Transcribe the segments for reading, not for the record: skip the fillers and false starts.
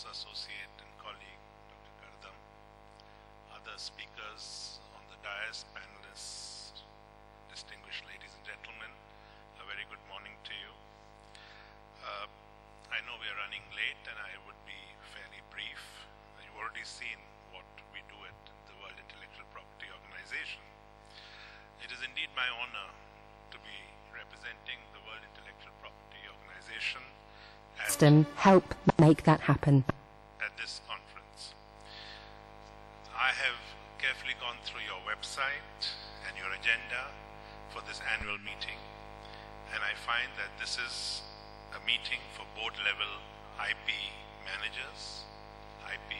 also associate and colleague Dr. Kardam, other speakers on the dais, panelists, distinguished ladies and gentlemen, a very good morning to you. I know we are running late and I would be fairly brief. You've already seen what we do at the World Intellectual Property Organization. It is indeed my honor to be representing the World Intellectual Property Organization help make that happen. At this conference. I have carefully gone through your website and your agenda for this annual meeting, and I find that this is a meeting for board-level IP managers, IP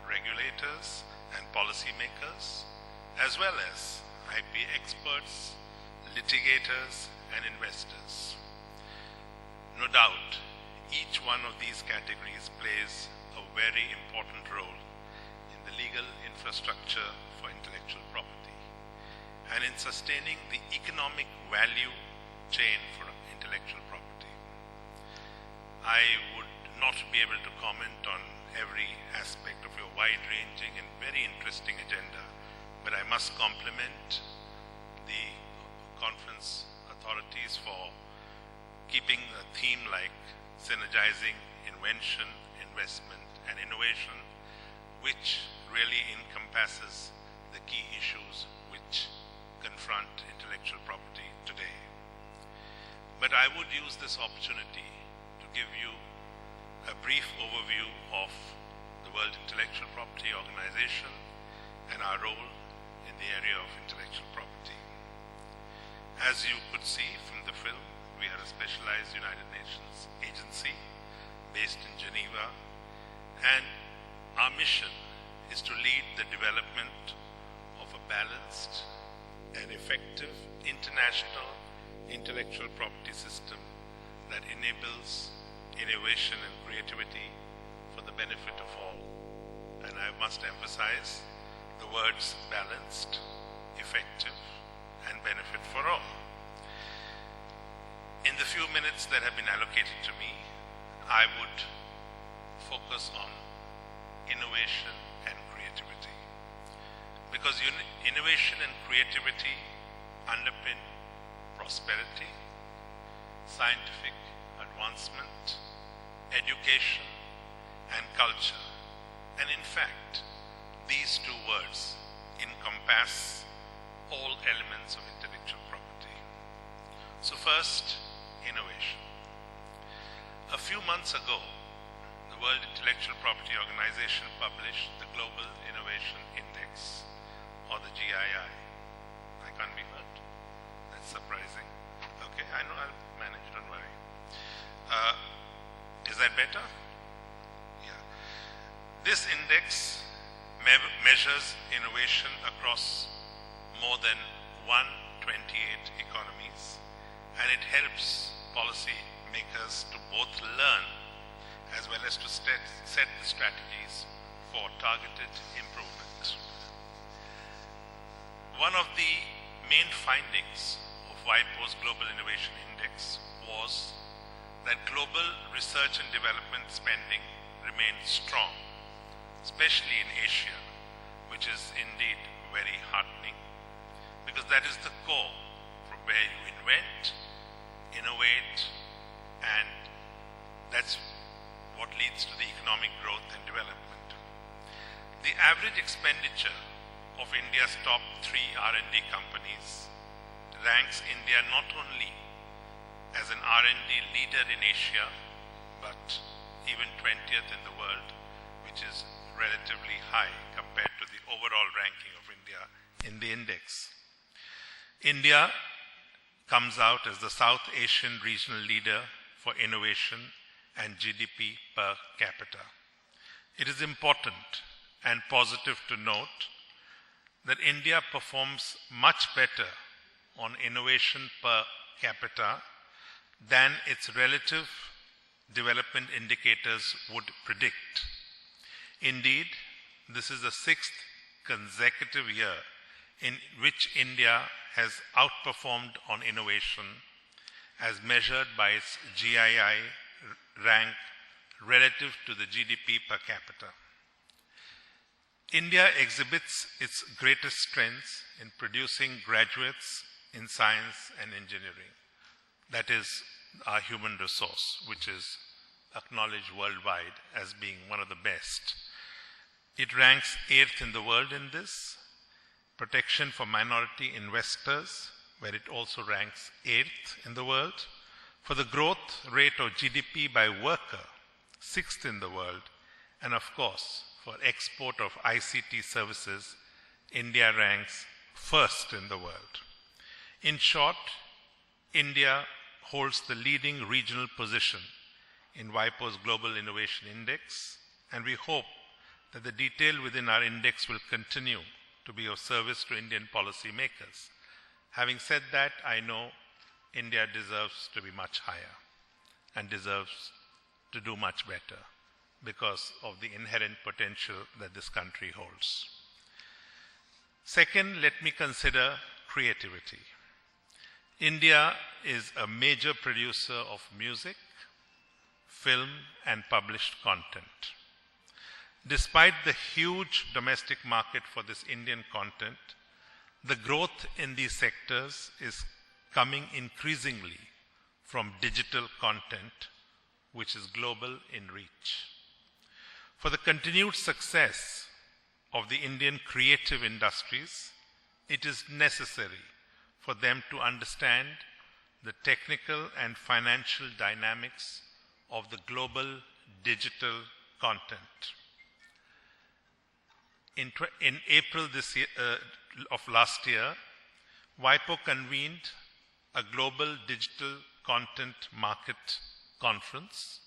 regulators and policymakers, as well as IP experts, litigators and investors. No doubt, each one of these categories plays a very important role in the legal infrastructure for intellectual property and in sustaining the economic value chain for intellectual property. I would not be able to comment on every aspect of your wide-ranging and very interesting agenda, but I must compliment the conference authorities for keeping a theme like synergizing invention, investment, and innovation, which really encompasses the key issues which confront intellectual property today. But I would use this opportunity to give you a brief overview of the World Intellectual Property Organization and our role in the area of intellectual property. As you could see from the film, we are a specialized United Nations agency based in Geneva, and our mission is to lead the development of a balanced and effective international intellectual property system that enables innovation and creativity for the benefit of all. And I must emphasize the words balanced, effective, and benefit for all. In the few minutes that have been allocated to me, I would focus on innovation and creativity. Because innovation and creativity underpin prosperity, scientific advancement, education, and culture. And in fact, these two words encompass all elements of intellectual property. So first, innovation. A few months ago, the World Intellectual Property Organization published the Global Innovation Index, or the GII. I can't be heard. That's surprising. Okay, I know I'll manage, don't worry. Is that better? Yeah. This index measures innovation across more than 128 economies, and it helps policy makers to both learn as well as to set the strategies for targeted improvement. One of the main findings of WIPO's Global Innovation Index was that global research and development spending remained strong, especially in Asia, which is indeed very heartening, because that is the core from where you invent, innovate, and that's what leads to the economic growth and development. The average expenditure of India's top 3 R&D companies ranks India not only as an R&D leader in Asia, but even 20th in the world, which is relatively high compared to the overall ranking of India in the index. India comes out as the South Asian regional leader for innovation and GDP per capita. It is important and positive to note that India performs much better on innovation per capita than its relative development indicators would predict. Indeed, this is the 6th consecutive year in which India has outperformed on innovation as measured by its GII rank relative to the GDP per capita. India exhibits its greatest strengths in producing graduates in science and engineering. That is our human resource, which is acknowledged worldwide as being one of the best. It ranks 8th in the world in this. Protection for minority investors, where it also ranks 8th in the world. For the growth rate of GDP by worker, 6th in the world. And of course, for export of ICT services, India ranks 1st in the world. In short, India holds the leading regional position in WIPO's Global Innovation Index, and we hope that the detail within our index will continue to be of service to Indian policymakers. Having said that, I know India deserves to be much higher and deserves to do much better because of the inherent potential that this country holds. Second, let me consider creativity. India is a major producer of music, film, and published content. Despite the huge domestic market for this Indian content, the growth in these sectors is coming increasingly from digital content, which is global in reach. For the continued success of the Indian creative industries, it is necessary for them to understand the technical and financial dynamics of the global digital content. In April of last year, WIPO convened a global digital content market conference.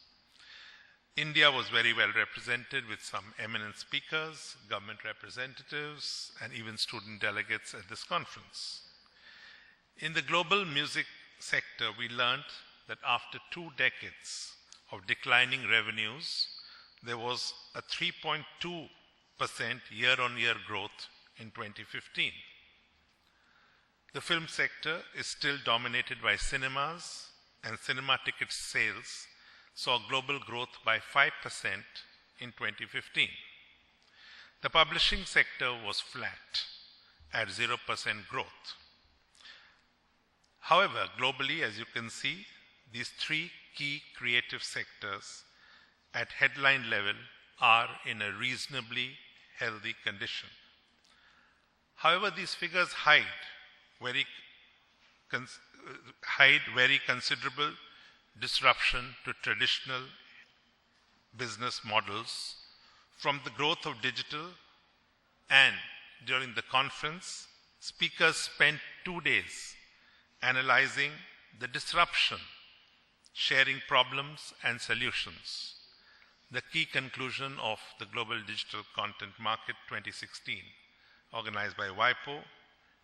India was very well represented with some eminent speakers, government representatives, and even student delegates at this conference. In the global music sector, we learned that after 2 decades of declining revenues, there was a 3.2% year-on-year growth in 2015. The film sector is still dominated by cinemas, and cinema ticket sales saw global growth by 5% in 2015. The publishing sector was flat at 0% growth. However, globally, as you can see, these 3 key creative sectors at headline level are in a reasonably healthy condition. However, these figures hide very considerable disruption to traditional business models from the growth of digital, and during the conference, speakers spent 2 days analyzing the disruption, sharing problems and solutions. The key conclusion of the Global Digital Content Market 2016, organized by WIPO,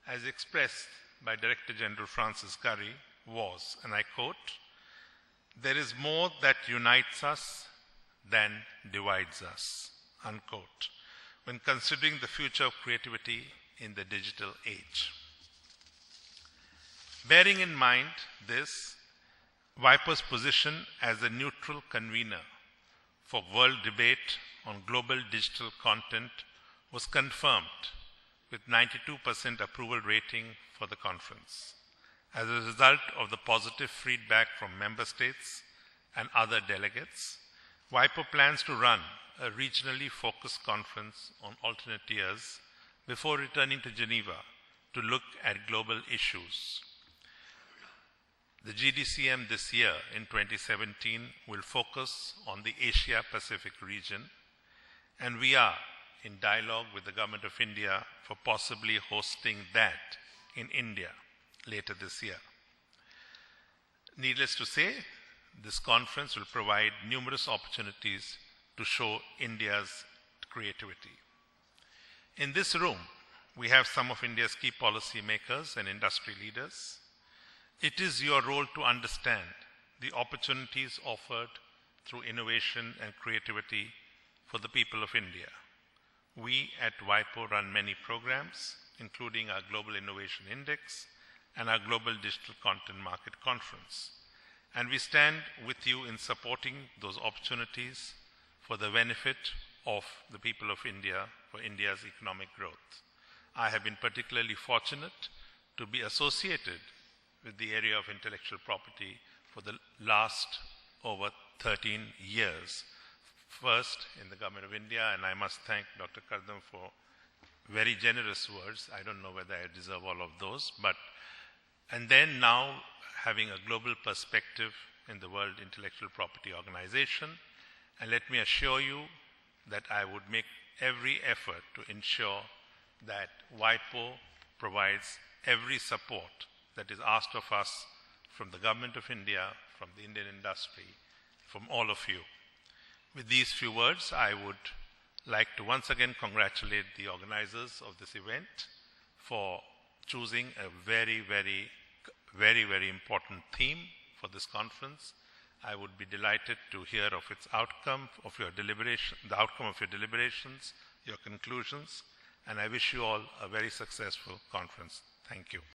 as expressed by Director General Francis Curry, was, and I quote, "There is more that unites us than divides us," unquote, when considering the future of creativity in the digital age. Bearing in mind this, WIPO's position as a neutral convener for world debate on global digital content was confirmed with 92% approval rating for the conference. As a result of the positive feedback from member states and other delegates, WIPO plans to run a regionally focused conference on alternate years before returning to Geneva to look at global issues. The GDCM this year, in 2017, will focus on the Asia-Pacific region, and we are in dialogue with the Government of India for possibly hosting that in India later this year. Needless to say, this conference will provide numerous opportunities to show India's creativity. In this room, we have some of India's key policy makers and industry leaders. It is your role to understand the opportunities offered through innovation and creativity for the people of India. We at WIPO run many programs, including our Global Innovation Index and our Global Digital Content Market Conference. And we stand with you in supporting those opportunities for the benefit of the people of India, for India's economic growth. I have been particularly fortunate to be associated with the area of intellectual property for the last over 13 years. First in the Government of India, and I must thank Dr. Kardam for very generous words. I don't know whether I deserve all of those, and then now having a global perspective in the World Intellectual Property Organization. And let me assure you that I would make every effort to ensure that WIPO provides every support that is asked of us from the Government of India, from the Indian industry, from all of you. With these few words, I would like to once again congratulate the organizers of this event for choosing a very, very important theme for this conference. I would be delighted to hear of its outcome, of your deliberation, the outcome of your deliberations, your conclusions, and I wish you all a very successful conference. Thank you.